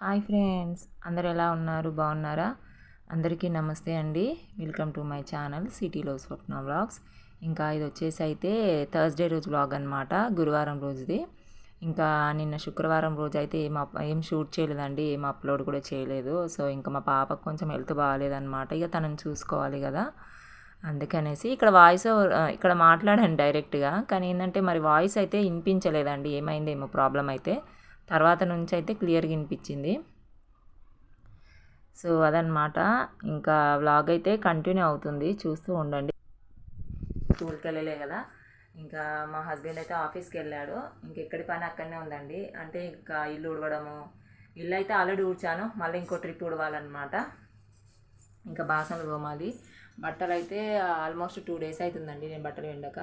Hi friends, అందరు ఎలా ఉన్నారు? బాగున్నారా? అందరికీ నమస్తే అండి. వెల్కమ్ టు మై ఛానల్ సిటీలో స్వప్న వ్లాగ్స్. ఇంకా ఇది వచ్చేసి అయితే థర్స్డే రోజు వ్లాగ్ అనమాట, గురువారం రోజుది. ఇంకా నిన్న శుక్రవారం రోజు అయితే ఏం షూట్ చేయలేదండి, ఏం అప్లోడ్ కూడా చేయలేదు. సో ఇంకా మా పాపకు కొంచెం హెల్త్ బాగాలేదన్నమాట, ఇక తనని చూసుకోవాలి కదా, అందుకనేసి ఇక్కడ మాట్లాడాను డైరెక్ట్గా. కానీ ఏంటంటే మరి వాయిస్ అయితే వినిపించలేదండి, ఏమైందేమో ప్రాబ్లం అయితే. తర్వాత నుంచి అయితే క్లియర్గా వినిపించింది. సో అదనమాట. ఇంకా వ్లాగ్ అయితే కంటిన్యూ అవుతుంది, చూస్తూ ఉండండి. స్కూల్కి వెళ్ళలే కదా, ఇంకా మా హస్బెండ్ అయితే ఆఫీస్కి వెళ్ళాడు. ఇంకెక్కడి పని అక్కడనే ఉందండి. అంటే ఇంకా ఇల్లు ఉడవడము, ఇల్లు అయితే ఆల్రెడీ ఊడ్చాను, మళ్ళీ ఇంకో ట్రిప్ ఉడవాలన్నమాట. ఇంకా బాసనలు తోమాలి. బట్టలు అయితే ఆల్మోస్ట్ 2 days అవుతుందండి నేను బట్టలు పిండక.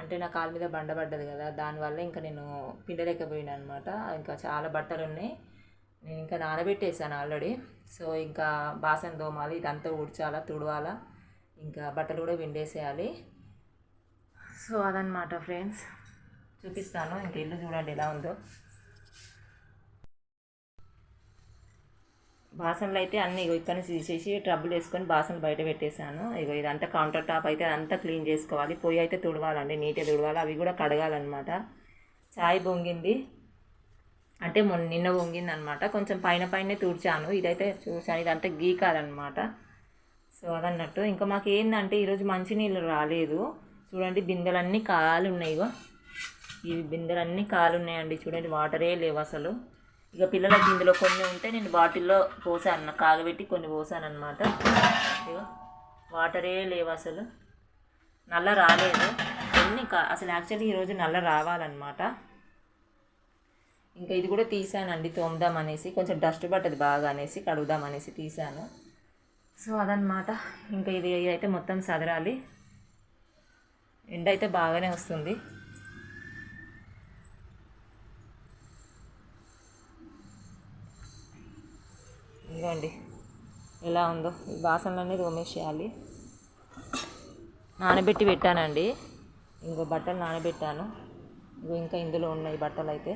అంటే నా కాలు మీద బండ పడ్డది కదా, దానివల్ల ఇంకా నేను పిండలేకపోయినా అనమాట. ఇంకా చాలా బట్టలు ఉన్నాయి, నేను ఇంకా నానబెట్టేసాను ఆల్రెడీ. సో ఇంకా బాసన తోమాలి, ఇదంతా ఊడ్చాలా, తుడవాలా, ఇంకా బట్టలు కూడా పిండేసేయాలి. సో అదనమాట ఫ్రెండ్స్, చూపిస్తాను. ఇంక ఇల్లు చూడండి ఎలా ఉందో. బాసనలు అయితే అన్నీ ఇక్కడ నుంచి తీసేసి ట్రబ్బులు వేసుకొని బాసనలు బయట పెట్టేశాను. ఇదంతా కౌంటర్ టాప్ అయితే అదంతా క్లీన్ చేసుకోవాలి. పొయ్యి అయితే తుడవాలండి, నీట్గా తుడవాలి. అవి కూడా కడగాలన్నమాట. చాయ్ పొంగింది, అంటే నిన్న పొంగింది అనమాట. కొంచెం పైన తుడిచాను, ఇదైతే చూసాను, ఇదంతా గీకాలన్నమాట. సో అదన్నట్టు. ఇంకా మాకు ఏంటంటే ఈరోజు మంచినీళ్ళు రాలేదు. చూడండి బిందెలన్నీ కాలు ఉన్నాయి, ఇవి బిందెలన్నీ కాలు ఉన్నాయండి. చూడండి వాటరే లేవు అసలు. ఇక పిల్లలకి ఇందులో కొన్ని ఉంటే నేను బాటిల్లో పోసాను, కాగబెట్టి కొన్ని పోసాను అనమాట. ఇక వాటరే లేవు అసలు, నల్ల రాలేదు. అసలు యాక్చువల్లీ ఈరోజు నల్ల రావాలన్నమాట. ఇంకా ఇది కూడా తీసానండి తోముదామనేసి, కొంచెం డస్ట్ పట్టదు బాగా అనేసి, కడుగుదామనేసి తీసాను. సో అదనమాట. ఇంకా ఇది అయితే మొత్తం సదరాలి. ఎండ అయితే బాగానే వస్తుంది. ఇదిగోండి ఎలా ఉందో. ఈ బాసనలన్నీ తోమేసేయాలి. నానబెట్టి పెట్టానండి, ఇంకో బట్టలు నానబెట్టాను. ఇంకా ఇందులో ఉన్నాయి బట్టలు అయితే,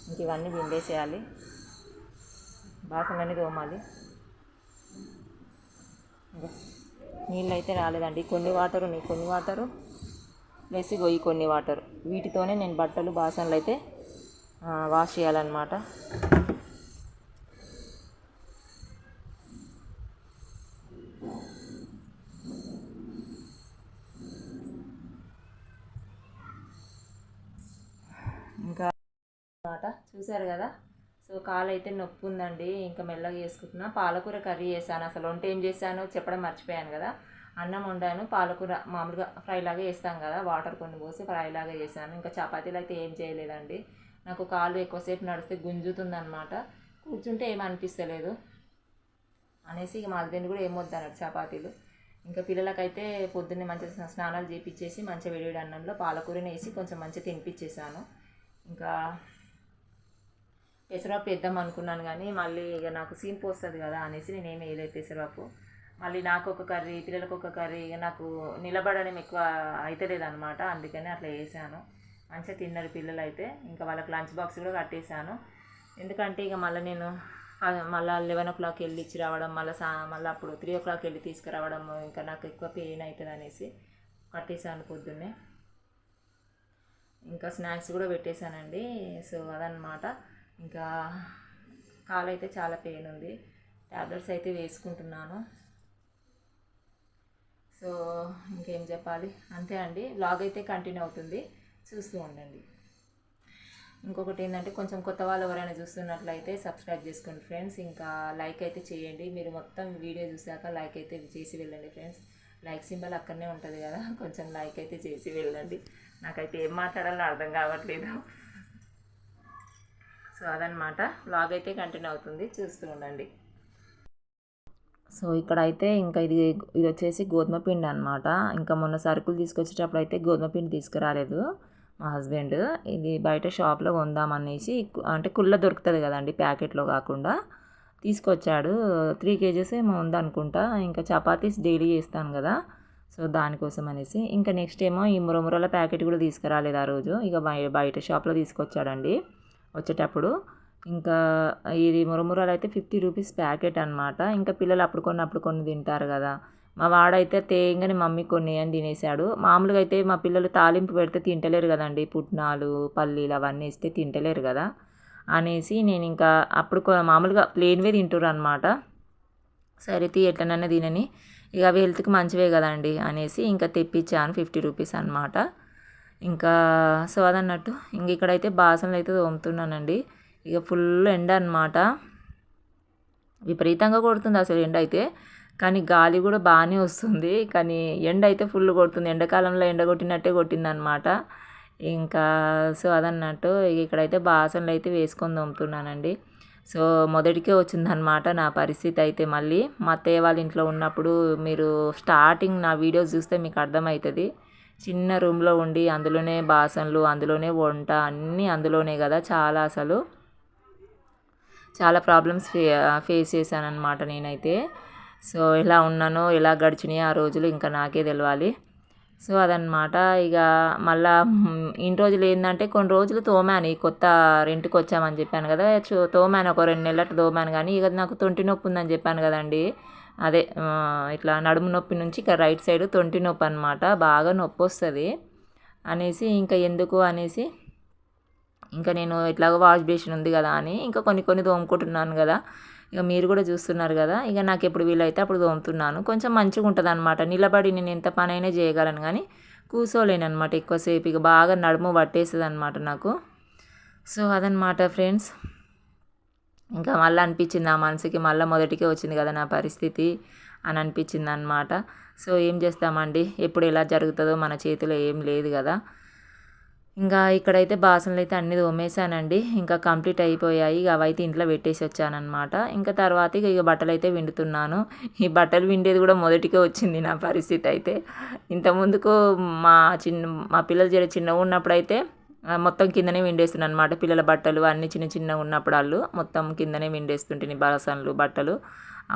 ఇంక ఇవన్నీ పిండేసేయాలి. బాసనలన్నీ తోమాలి. నీళ్ళు అయితే రాలేదండి, కొన్ని వాటర్ ఉన్నాయి, కొన్ని వాటరు ప్లస్ ఈ కొన్ని వాటర్, వీటితోనే నేను బట్టలు బాసనలు అయితే వాష్ చేయాలన్నమాట. ఇంకా అన్నమాట, చూసారు కదా. సో కాలు అయితే నొప్పి ఉందండి, ఇంకా మెల్లగా చేసుకుంటున్నా. పాలకూర కర్రీ చేశాను. అసలు వంట ఏం చేశానో చెప్పడం మర్చిపోయాను కదా. అన్నం వండాను, పాలకూర మామూలుగా ఫ్రై లాగా చేస్తాం కదా, వాటర్ కొన్ని పోసి ఫ్రై లాగా చేశాను. ఇంకా చపాతీలు అయితే ఏం చేయలేదండి. నాకు కాలు ఎక్కువసేపు నడిస్తే గుంజుతుందనమాట, కూర్చుంటే ఏం అనిపిస్తలేదు అనేసి ఇక మా హస్బెండ్ కూడా ఏమొద్దన్నాడు చపాతీలు. ఇంకా పిల్లలకైతే పొద్దున్నే మంచిగా స్నానాలు చేయించేసి మంచిగా వేడి అన్నంలో పాలకూరని వేసి కొంచెం మంచిగా తినిపించేసాను. ఇంకా పెసరపప్పు వేద్దాం అనుకున్నాను, కానీ మళ్ళీ ఇక నాకు సీన్ పోస్తుంది కదా అనేసి నేనేమి వేయలేదు పెసరపప్పు. మళ్ళీ నాకు ఒక కర్రీ, పిల్లలకు ఒక కర్రీ, ఇక నాకు నిలబడడం ఎక్కువ అవుతలేదు అనమాట, అందుకని అట్లా వేసాను. మంచిగా తిన్నారు పిల్లలు అయితే. ఇంకా వాళ్ళకి లంచ్ బాక్స్ కూడా కట్టేశాను. ఎందుకంటే ఇక మళ్ళీ నేను మళ్ళీ 11 o'clock వెళ్ళి ఇచ్చి రావడం, మళ్ళీ అప్పుడు 3 o'clock వెళ్ళి తీసుకురావడం, ఇంకా నాకు ఎక్కువ పెయిన్ అవుతుంది అనేసి కట్టేశాను పొద్దున్నే. ఇంకా స్నాక్స్ కూడా పెట్టేశానండి. సో అదనమాట. ఇంకా కాలు అయితే చాలా పెయిన్ ఉంది, ట్యాబ్లెట్స్ అయితే వేసుకుంటున్నాను. సో ఇంకేం చెప్పాలి, అంతే అండి. వ్లాగ్ అయితే కంటిన్యూ అవుతుంది, చూస్తూ ఉండండి. ఇంకొకటి ఏంటంటే, కొంచెం కొత్త వాళ్ళు ఎవరైనా చూస్తున్నట్లయితే సబ్స్క్రైబ్ చేసుకోండి ఫ్రెండ్స్. ఇంకా లైక్ అయితే చేయండి. మీరు మొత్తం వీడియో చూసాక లైక్ అయితే చేసి వెళ్ళండి ఫ్రెండ్స్. లైక్ సింబల్ అక్కడనే ఉంటుంది కదా, కొంచెం లైక్ అయితే చేసి వెళ్ళండి. నాకైతే ఏం మాట్లాడాలో అర్థం కావట్లేదు. సో అదనమాట, వ్లాగ్ అయితే కంటిన్యూ అవుతుంది, చూస్తూ ఉండండి. సో ఇక్కడైతే ఇంకా ఇది వచ్చేసి గోధుమ పిండి అనమాట. ఇంకా మొన్న సరుకులు తీసుకొచ్చేటప్పుడు అయితే గోధుమ పిండి తీసుకురాలేదు మా హస్బెండ్. ఇది బయట షాప్లో కొందామనేసి, అంటే కుళ్ళ దొరుకుతుంది కదండి ప్యాకెట్లో కాకుండా, తీసుకొచ్చాడు. 3 kgs ఏమో ఉందనుకుంటా. ఇంకా చపాతీస్ డైలీ చేస్తాను కదా, సో దానికోసం అనేసి. ఇంకా నెక్స్ట్ ఏమో ఈ మురమురల ప్యాకెట్ కూడా తీసుకురాలేదు ఆ రోజు, ఇక బయట షాప్లో తీసుకొచ్చాడండి వచ్చేటప్పుడు. ఇంకా ఇది మురమురాలు అయితే 50 రూపీస్ ప్యాకెట్ అనమాట. ఇంకా పిల్లలు అప్పుడు కొన్ని తింటారు కదా. మా వాడైతే తేంగానే మమ్మీ కొన్ని అని తినేసాడు. మామూలుగా అయితే మా పిల్లలు తాలింపు పెడితే తింటలేరు కదండి, పుట్నాలు పల్లీలు అవన్నీ ఇస్తే తింటలేరు కదా అనేసి నేను ఇంకా అప్పుడు మామూలుగా ప్లెయిన్వే తింటుర్రు అనమాట. సరే ఎట్లనన్నా తినని, ఇక అవి హెల్త్కి మంచివే కదండి అనేసి ఇంకా తెప్పించాను 50 రూపీస్ అనమాట. ఇంకా సో అదన్నట్టు ఇంక ఇక్కడైతే బాసనలు అయితే తోముతున్నానండి. ఇక ఫుల్ ఎండ అనమాట, విపరీతంగా కొడుతుంది అసలు ఎండ అయితే. కానీ గాలి కూడా బాగానే వస్తుంది, కానీ ఎండ అయితే ఫుల్ కొడుతుంది. ఎండాకాలంలో ఎండ కొట్టినట్టే కొట్టింది అనమాట. ఇంకా సో అదన్నట్టు ఇక్కడైతే బాసనలు అయితే వేసుకొని తోముతున్నానండి. సో మొదటికే వచ్చిందనమాట నా పరిస్థితి అయితే. మళ్ళీ మా అత్తయ్య వాళ్ళ ఇంట్లో ఉన్నప్పుడు మీరు స్టార్టింగ్ నా వీడియోస్ చూస్తే మీకు అర్థమవుతుంది. చిన్న రూమ్లో ఉండి అందులోనే బాసనలు, అందులోనే వంట, అన్నీ అందులోనే కదా. చాలా ప్రాబ్లమ్స్ ఫేస్ చేశాను అనమాట నేనైతే. సో ఎలా ఉన్నానో ఎలా గడిచినాయో ఆ రోజులు ఇంకా నాకే తెలియాలి. సో అదనమాట. ఇక మళ్ళా ఇన్ని రోజులు ఏంటంటే కొన్ని రోజులు తోమాను, కొత్త రెంట్కి వచ్చామని చెప్పాను కదా, తోమాను ఒక 2 నెలలు తోమాను. కానీ ఇక నాకు తొంటి నొప్పి ఉందని చెప్పాను కదండి, అదే ఇట్లా నడుము నొప్పి నుంచి ఇక రైట్ సైడ్ తొంటి నొప్పి అనమాట, బాగా నొప్పి వస్తుంది అనేసి ఇంకా ఎందుకు అనేసి ఇంకా నేను ఇట్లాగో వాష్ బేసిన్ ఉంది కదా అని ఇంకా కొన్ని తోముకుంటున్నాను కదా. ఇక మీరు కూడా చూస్తున్నారు కదా. ఇక నాకు ఎప్పుడు వీలైతే అప్పుడు తోముతున్నాను. కొంచెం మంచిగా ఉంటుంది అనమాట. నిలబడి నేను ఎంత పని అయినా చేయగలను, కానీ కూర్చోలేను అనమాట ఎక్కువసేపు. ఇక బాగా నడుము పట్టేస్తుంది అనమాట నాకు. సో అదనమాట ఫ్రెండ్స్. ఇంకా మళ్ళీ అనిపించింది ఆ మనసుకి, మళ్ళీ మొదటికే వచ్చింది కదా నా పరిస్థితి అని అనిపించింది అనమాట. సో ఏం చేస్తామండి, ఎప్పుడు ఎలా జరుగుతుందో మన చేతిలో ఏం లేదు కదా. ఇంకా ఇక్కడైతే బాసనలు అయితే అన్నీ తోమేశానండి. ఇంకా కంప్లీట్ అయిపోయాయి. ఇక అవైతే ఇంట్లో పెట్టేసి వచ్చానమాట. ఇంకా తర్వాత ఇక బట్టలు అయితే విండుతున్నాను. ఈ బట్టలు విండేది కూడా మొదటికే వచ్చింది నా పరిస్థితి అయితే. ఇంతకుముందుకు మా పిల్లలు చిన్నగా ఉన్నప్పుడు అయితే మొత్తం కిందనే విండేస్తున్నాను అనమాట. పిల్లల బట్టలు అన్నీ చిన్నగా ఉన్నప్పుడు వాళ్ళు మొత్తం కిందనే విండేస్తుంటే బాసనలు బట్టలు.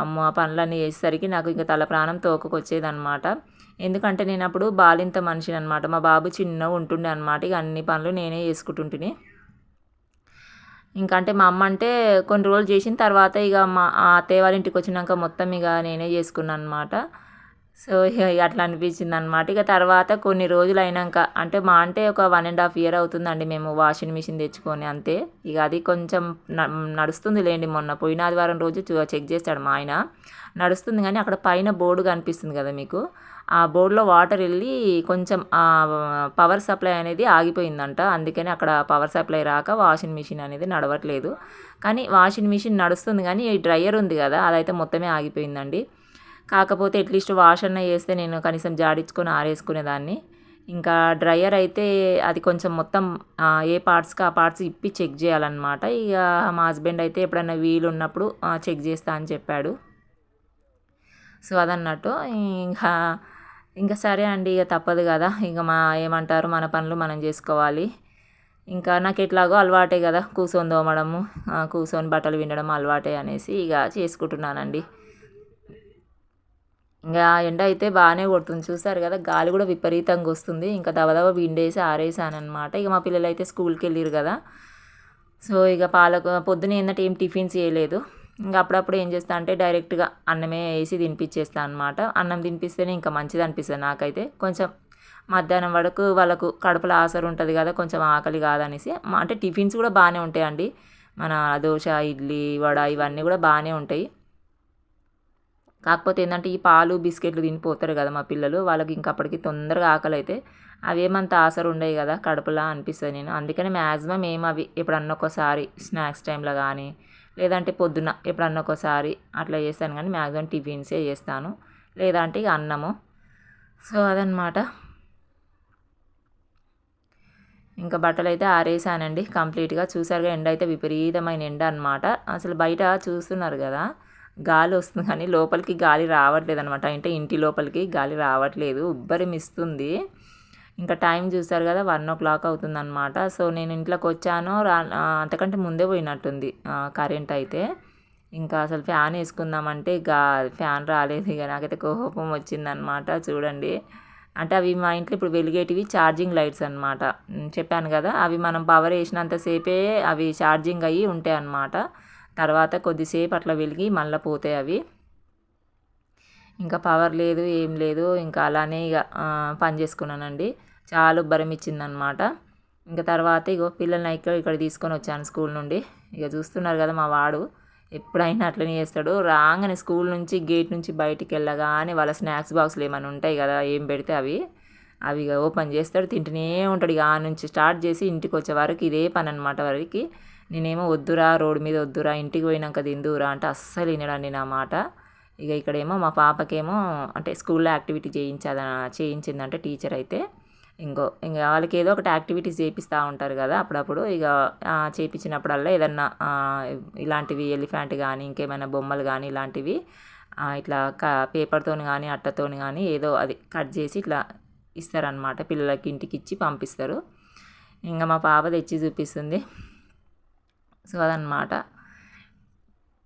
అమ్మ పనులన్నీ చేసేసరికి నాకు ఇంకా తల ప్రాణం తోకకొచ్చేదనమాట. ఎందుకంటే నేను అప్పుడు బాలింత మనిషిని అనమాట. మా బాబు చిన్నగా ఉంటుండే అనమాట. ఇక అన్ని పనులు నేనే చేసుకుంటుంటిని. ఇంకా అంటే మా అమ్మ అంటే కొన్ని రోజులు చేసిన తర్వాత ఇక మా అత్తయ్య వాళ్ళ ఇంటికి వచ్చినాక మొత్తం ఇక నేనే చేసుకున్నాను అనమాట. సో ఇక అట్లా అనిపించింది అనమాట. ఇక తర్వాత కొన్ని రోజులు అయినాక అంటే ఒక 1.5 year అవుతుందండి మేము వాషింగ్ మిషన్ తెచ్చుకొని, అంతే. ఇక అది కొంచెం నడుస్తుంది లేండి. మొన్న పోయిన ఆదివారం రోజు చెక్ చేస్తాడు మా ఆయన, నడుస్తుంది. కానీ అక్కడ పైన బోర్డు కనిపిస్తుంది కదా మీకు, ఆ బోర్డులో వాటర్ వెళ్ళి కొంచెం పవర్ సప్లై అనేది ఆగిపోయిందంట. అందుకని అక్కడ పవర్ సప్లై రాక వాషింగ్ మిషన్ అనేది నడవట్లేదు. కానీ వాషింగ్ మిషన్ నడుస్తుంది, కానీ ఈ డ్రయర్ ఉంది కదా అదైతే మొత్తమే ఆగిపోయిందండి. కాకపోతే అట్లీస్ట్ వాష్ అన్న చేస్తే నేను కనీసం జాడించుకొని ఆరేసుకునేదాన్ని. ఇంకా డ్రయర్ అయితే అది కొంచెం మొత్తం ఏ పార్ట్స్కి ఆ పార్ట్స్ ఇప్పి చెక్ చేయాలన్నమాట. ఇక మా హస్బెండ్ అయితే ఎప్పుడైనా వీలు ఉన్నప్పుడు చెక్ చేస్తా అని చెప్పాడు. సో అదన్నట్టు ఇంకా సరే అండి, ఇక తప్పదు కదా. ఇక ఏమంటారు, మన పనులు మనం చేసుకోవాలి. ఇంకా నాకు ఎట్లాగో అలవాటే కదా కూర్చొని తోమడము, కూర్చొని బట్టలు వినడం అలవాటే అనేసి ఇక చేసుకుంటున్నానండి. ఇంకా ఎండ అయితే బాగానే కొడుతుంది, చూసారు కదా. గాలి కూడా విపరీతంగా వస్తుంది. ఇంకా దవదవ విండేసి ఆరేసానమాట. ఇక మా పిల్లలు అయితే స్కూల్కి వెళ్ళారు కదా. సో ఇక పొద్దున ఏంటంటే ఏం టిఫిన్స్ చేయలేదు. ఇంకా అప్పుడప్పుడు ఏం చేస్తా అంటే డైరెక్ట్గా అన్నమే వేసి తినిపించేస్తాను అనమాట. అన్నం తినిపిస్తేనే ఇంకా మంచిది అనిపిస్తుంది నాకైతే. కొంచెం మధ్యాహ్నం వరకు వాళ్ళకు కడుపులో ఆసరు ఉంటుంది కదా, కొంచెం ఆకలి కాదనేసి. అంటే టిఫిన్స్ కూడా బాగానే ఉంటాయండి. మన దోశ, ఇడ్లీ, వడ ఇవన్నీ కూడా బాగానే ఉంటాయి. కాకపోతే ఏంటంటే ఈ పాలు బిస్కెట్లు తినిపోతారు కదా మా పిల్లలు, వాళ్ళకి ఇంకా అప్పటికి తొందరగా ఆకలి అయితే అవేమంత ఆసరు ఉండవు కదా కడుపులా అనిపిస్తుంది. నేను అందుకని మ్యాక్సిమం అవి ఎప్పుడన్నా ఒకసారి స్నాక్స్ టైంలో కానీ, లేదంటే పొద్దున ఎప్పుడన్నా ఒకసారి అట్లా చేస్తాను. కానీ మ్యాక్సిమం టిఫిన్సే చేస్తాను, లేదంటే ఇక అన్నము. సో అదనమాట. ఇంకా బట్టలు అయితే ఆరేసానండి కంప్లీట్గా. చూసారుగా ఎండ అయితే విపరీతమైన ఎండ అనమాట. అసలు బయట చూస్తున్నారు కదా గాలి వస్తుంది, కానీ లోపలికి గాలి రావట్లేదు అనమాట. అంటే ఇంటి లోపలికి గాలి రావట్లేదు, ఉబ్బరిమిస్తుంది. ఇంకా టైం చూసారు కదా 1 o'clock అవుతుందన్నమాట. సో నేను ఇంట్లోకి వచ్చాను, అంతకంటే ముందే పోయినట్టుంది కరెంట్ అయితే. ఇంకా అసలు ఫ్యాన్ వేసుకుందామంటే ఫ్యాన్ రాలేదు. ఇక నాకైతే కోపం వచ్చిందనమాట. చూడండి అంటే అవి మా ఇంట్లో ఇప్పుడు వెలిగేటివి ఛార్జింగ్ లైట్స్ అనమాట. చెప్పాను కదా, అవి మనం పవర్ వేసినంతసేపే అవి ఛార్జింగ్ అయ్యి ఉంటాయి అన్నమాట. తర్వాత కొద్దిసేపు అట్లా వెలిగి మళ్ళీ పోతాయి అవి. ఇంకా పవర్ లేదు, ఏం లేదు, ఇంకా అలానే ఇక పని చేసుకున్నానండి. చాలా ఉబ్బరం ఇచ్చిందనమాట. ఇంకా తర్వాత ఇగో పిల్లల్ని ఇక్కడ తీసుకొని వచ్చాను స్కూల్ నుండి. ఇక చూస్తున్నారు కదా మా వాడు ఎప్పుడైనా అట్లనే చేస్తాడు. రాగానే స్కూల్ నుంచి గేట్ నుంచి బయటికి వెళ్ళగానే వాళ్ళ స్నాక్స్ బాక్స్లు ఏమైనా ఉంటాయి కదా, ఏం పెడితే అవి ఇక ఓపెన్ చేస్తాడు, తింటూనే ఉంటాడు. ఇక ఆ నుంచి స్టార్ట్ చేసి ఇంటికి వచ్చే వరకు ఇదే పని అనమాట వారికి. నేనేమో వద్దురా, రోడ్డు మీద వద్దురా, ఇంటికి పోయినాక తిందురా అంటే అస్సలు వినడండి నా మాట. ఇక ఇక్కడేమో మా పాపకేమో అంటే స్కూల్లో యాక్టివిటీ చేయించిందంటే టీచర్ అయితే ఇంకా వాళ్ళకి ఏదో ఒకటి యాక్టివిటీస్ చేపిస్తూ ఉంటారు కదా అప్పుడప్పుడు. ఇక చేయించినప్పుడల్లా ఏదన్నా ఇలాంటివి ఎలిఫెంట్ కానీ ఇంకేమైనా బొమ్మలు కానీ ఇలాంటివి ఇట్లా పేపర్తో కానీ అట్టతో కానీ ఏదో అది కట్ చేసి ఇట్లా ఇస్తారనమాట, పిల్లలకి ఇంటికి ఇచ్చి పంపిస్తారు. ఇంకా మా పాప తెచ్చి చూపిస్తుంది. సో అదనమాట.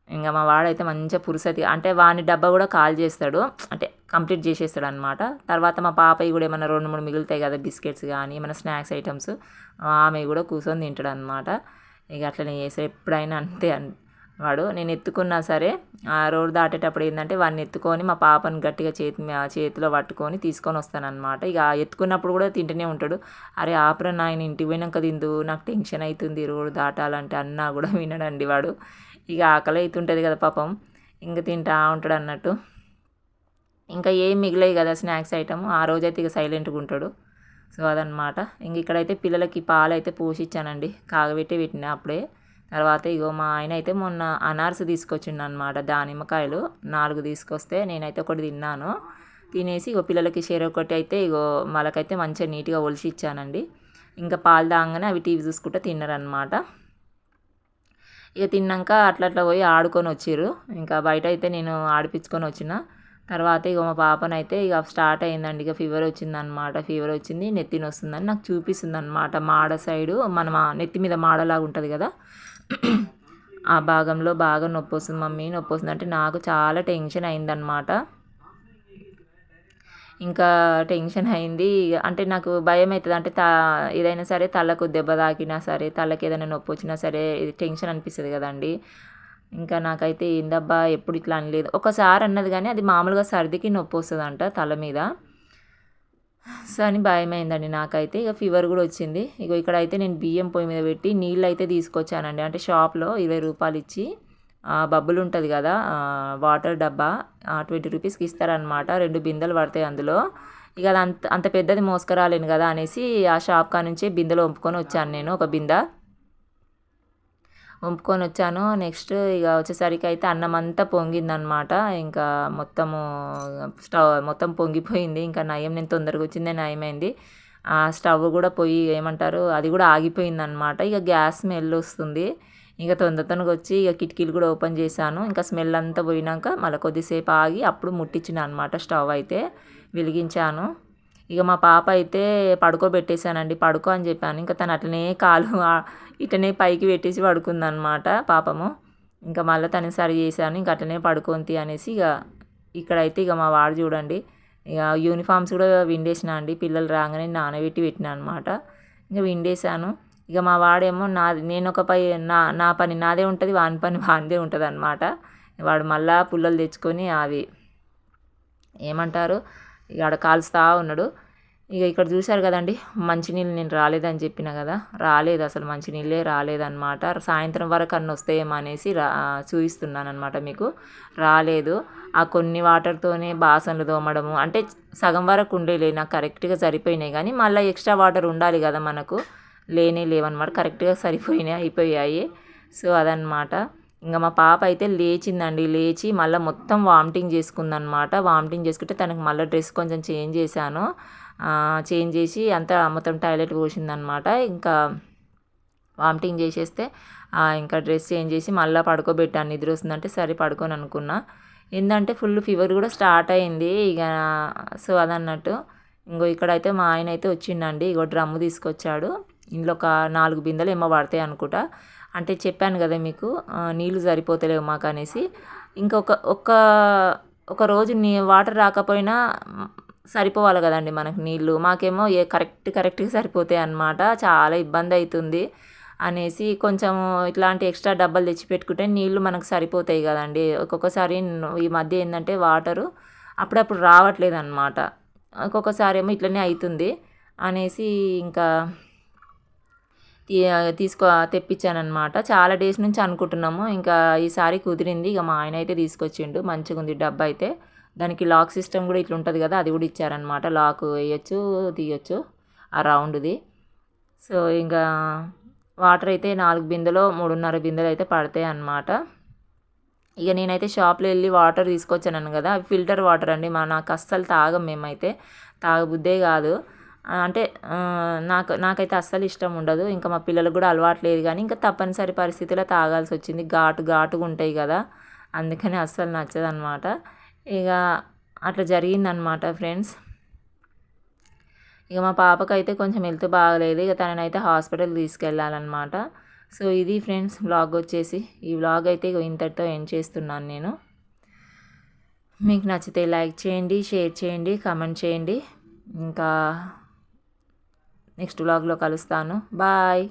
ఇంకా మా వాడైతే మంచిగా పురుసతి అంటే వాని డబ్బా కూడా కాల్ చేస్తాడు, అంటే కంప్లీట్ చేసేస్తాడు అనమాట. తర్వాత మా పాపయ్య కూడా ఏమైనా 2-3 మిగులుతాయి కదా బిస్కెట్స్ కానీ ఏమైనా స్నాక్స్ ఐటమ్స్, ఆమె కూడా కూర్చొని తింటాడు అనమాట. ఇక అట్లనే చేస్తాడు ఎప్పుడైనా. అంతే వాడు నేను ఎత్తుకున్నా సరే ఆ రోడ్ దాటేటప్పుడు ఏంటంటే వాడిని ఎత్తుకొని మా పాపని గట్టిగా చేతిలో పట్టుకొని తీసుకొని వస్తానన్నమాట. ఇక ఎత్తుకున్నప్పుడు కూడా తింటూనే ఉంటాడు. అరే ఆపరా నాయన, ఇంటికి పోయినాక తిందు, నాకు టెన్షన్ అవుతుంది రోడ్ దాటాలంటే అన్నా కూడా వినడండి వాడు. ఇక ఆకలి అవుతుంటుంది కదా పాపం, ఇంక తింటా ఉంటాడు అన్నట్టు. ఇంకా ఏం మిగిలాయి కదా స్నాక్స్ ఐటమ్, ఆ రోజైతే ఇక సైలెంట్గా ఉంటాడు. సో అదనమాట. ఇంక ఇక్కడైతే పిల్లలకి పాలు అయితే పోసిచ్చానండి, కాగబెట్టి పెట్టిన అప్పుడే. తర్వాత ఇగో మా ఆయన అయితే మొన్న అనార్స్ తీసుకొచ్చిండు అనమాట, దానిమ్మకాయలు 4 తీసుకొస్తే నేనైతే ఒకటి తిన్నాను. తినేసి ఇగో పిల్లలకి ఒకటి అయితే ఇగో వాళ్ళకైతే మంచిగా నీట్గా ఒలిసి ఇచ్చానండి. ఇంకా పాలు తాగానే అవి టీవీ చూసుకుంటూ తిన్నారనమాట. ఇక తిన్నాక అట్లా పోయి ఆడుకొని వచ్చిర్రు. ఇంకా బయట అయితే నేను ఆడిపించుకొని వచ్చిన. తర్వాత ఇక మా పాపనైతే ఇక స్టార్ట్ అయిందండి, ఇక ఫీవర్ వచ్చిందనమాట. ఫీవర్ వచ్చింది, నెత్తి నొస్తుందని నాకు చూపిస్తుంది అనమాట. మాడ సైడు మన నెత్తి మీద మాడలాగా ఉంటుంది కదా, ఆ భాగంలో బాగా నొప్పి వస్తుంది మమ్మీ, నొప్పి వస్తుంది అంటే నాకు చాలా టెన్షన్ అయిందనమాట. ఇంకా టెన్షన్ అయింది. అంటే నాకు భయం అవుతుంది, అంటే ఏదైనా సరే తలకు దెబ్బ తాకినా సరే, తలకి ఏదైనా నొప్పి వచ్చినా సరే టెన్షన్ అనిపిస్తుంది కదండి. ఇంకా నాకైతే ఏందబ్బా ఎప్పుడు ఇట్లా అనలేదు. ఒకసారి అన్నది కానీ అది మామూలుగా సర్దికి నొప్పి వస్తుందంట తల మీద. సో అని భయమైందండి నాకైతే. ఇక ఫీవర్ కూడా వచ్చింది. ఇక ఇక్కడైతే నేను బియ్యం పొయ్యి మీద పెట్టి నీళ్ళు అయితే తీసుకొచ్చానండి. అంటే షాప్లో 20 రూపాయలు ఇచ్చి బబ్బులు ఉంటుంది కదా వాటర్ డబ్బా, 20 రూపీస్కి ఇస్తారనమాట. 2 బిందెలు పడతాయి అందులో. ఇక అది అంత పెద్దది మోసుకురాలేను కదా అనేసి ఆ షాప్ కా నుంచి బిందెలు వంపుకొని వచ్చాను నేను. ఒక బిందె వంపుకొని వచ్చాను. నెక్స్ట్ ఇక వచ్చేసరికి అయితే అన్నం అంతా పొంగిందనమాట. ఇంకా స్టవ్ మొత్తం పొంగిపోయింది. ఇంకా నయం, నేను తొందరగా వచ్చిందే నయమైంది. ఆ స్టవ్ కూడా పొయ్యి ఏమంటారు అది కూడా ఆగిపోయిందనమాట. ఇక గ్యాస్ స్మెల్ వస్తుంది. ఇంకా తొందరగా వచ్చి ఇక కిటికీలు కూడా ఓపెన్ చేశాను. ఇంకా స్మెల్ అంతా పోయినాక మళ్ళీ కొద్దిసేపు ఆగి అప్పుడు ముట్టించిన అనమాట, స్టవ్ అయితే వెలిగించాను. ఇక మా పాప అయితే పడుకోబెట్టేశానండి, పడుకో అని చెప్పాను. ఇంకా తను అట్లనే కాలు ఇటనే పైకి పెట్టేసి పడుకుందనమాట పాపము. ఇంకా మళ్ళీ తను సరి చేశాను, ఇంక అట్లనే పడుకోంతి అనేసి. ఇక్కడైతే ఇక మా వాడు చూడండి, ఇక యూనిఫామ్స్ కూడా విండేసిన అండి. పిల్లలు రాగానే నానబెట్టి పెట్టిన అనమాట. ఇంకా విండేశాను. ఇక మా వాడేమో నేను ఒక నా పని నాదే ఉంటుంది, వాని పని వానిదే ఉంటుంది అనమాట. వాడు మళ్ళా పుల్లలు తెచ్చుకొని అవి ఏమంటారు ఇక ఆడ కాల్స్తూ ఉన్నాడు. ఇక ఇక్కడ చూశారు కదండి, మంచినీళ్ళు నేను రాలేదని చెప్పిన కదా, రాలేదు అసలు, మంచినీళ్ళే రాలేదన్నమాట. సాయంత్రం వరకు అన్నీ వస్తాయేమో అనేసి చూపిస్తున్నాను అనమాట మీకు. రాలేదు. ఆ కొన్ని వాటర్తోనే బాసనలు తోమడము అంటే సగం వరకు ఉండేలే, నాకు కరెక్ట్గా సరిపోయినాయి. కానీ మళ్ళీ ఎక్స్ట్రా వాటర్ ఉండాలి కదా మనకు, లేవన్నమాట, కరెక్ట్గా అయిపోయాయి. సో అదనమాట. ఇంకా మా పాప అయితే లేచిందండి, లేచి మళ్ళీ మొత్తం వామిటింగ్ చేసుకుందనమాట. వామిటింగ్ చేసుకుంటే తనకు మళ్ళీ డ్రెస్ కొంచెం చేంజ్ చేశాను. చేంజ్ చేసి అంతా మొత్తం టాయిలెట్ పోసిందనమాట. ఇంకా వామిటింగ్ చేసేస్తే ఇంకా డ్రెస్ చేంజ్ చేసి మళ్ళీ పడుకోబెట్టాను. నిద్ర వస్తుందంటే సరే పడుకొని అనుకున్నా. ఏంటంటే ఫుల్ ఫీవర్ కూడా స్టార్ట్ అయింది ఇక. సో అదన్నట్టు. ఇక్కడైతే మా ఆయన అయితే వచ్చిండండి, డ్రమ్ము తీసుకొచ్చాడు. ఇందులో ఒక 4 బిందెలు ఏమో పడతాయి అనుకుంటా. అంటే చెప్పాను కదా మీకు నీళ్ళు సరిపోతలేవు మాకు అనేసి. ఇంకొక ఒక రోజు వాటర్ రాకపోయినా సరిపోవాలి కదండి మనకు నీళ్ళు. మాకేమో కరెక్ట్గా సరిపోతాయి అన్నమాట. చాలా ఇబ్బంది అవుతుంది అనేసి కొంచెం ఇట్లాంటి ఎక్స్ట్రా డబ్బాలు తెచ్చి పెట్టుకుంటే నీళ్ళు మనకు సరిపోతాయి కదండి. ఒక్కొక్కసారి ఈ మధ్య ఏంటంటే వాటరు అప్పుడప్పుడు రావట్లేదు అనమాట. ఒక్కొక్కసారి ఏమో ఇట్లనే అవుతుంది అనేసి ఇంకా తెప్పించానమాట. చాలా డేస్ నుంచి అనుకుంటున్నాము. ఇంకా ఈసారి కుదిరింది. ఇక మా ఆయన అయితే తీసుకొచ్చిండు. మంచిగా ఉంది డబ్బా అయితే. దానికి లాక్ సిస్టమ్ కూడా ఇట్లా ఉంటుంది కదా, అది కూడా ఇచ్చారనమాట. లాక్ వేయచ్చు, తీయచ్చు ఆ రౌండ్ది. సో ఇంకా వాటర్ అయితే 4 బిందెలో 3.5 బిందెలు అయితే పడతాయి అన్నమాట. ఇక నేనైతే షాప్లో వెళ్ళి వాటర్ తీసుకొచ్చాను కదా, అవి ఫిల్టర్ వాటర్ అండి. నాకు అస్సలు తాగం మేమైతే, తాగబుద్దే కాదు. అంటే నాకైతే అస్సలు ఇష్టం ఉండదు. ఇంకా మా పిల్లలకు కూడా అలవాట్లేదు, కానీ ఇంకా తప్పనిసరి పరిస్థితిలో తాగాల్సి వచ్చింది. ఘాటుగా ఉంటాయి కదా, అందుకని అస్సలు నచ్చదనమాట. ఇక అట్లా జరిగిందనమాట ఫ్రెండ్స్. ఇక మా పాపకైతే కొంచెం హెల్త్ బాగలేదు. ఇక తననైతే హాస్పిటల్కి తీసుకెళ్ళాలన్నమాట. సో ఇది ఫ్రెండ్స్ వ్లాగ్ వచ్చేసి. ఈ వ్లాగ్ అయితే ఇంతటితో ఎండ్ చేస్తున్నాను నేను. మీకు నచ్చితే లైక్ చేయండి, షేర్ చేయండి, కామెంట్ చేయండి. ఇంకా నెక్స్ట్ వ్లాగ్లో కలుస్తాను. బాయ్.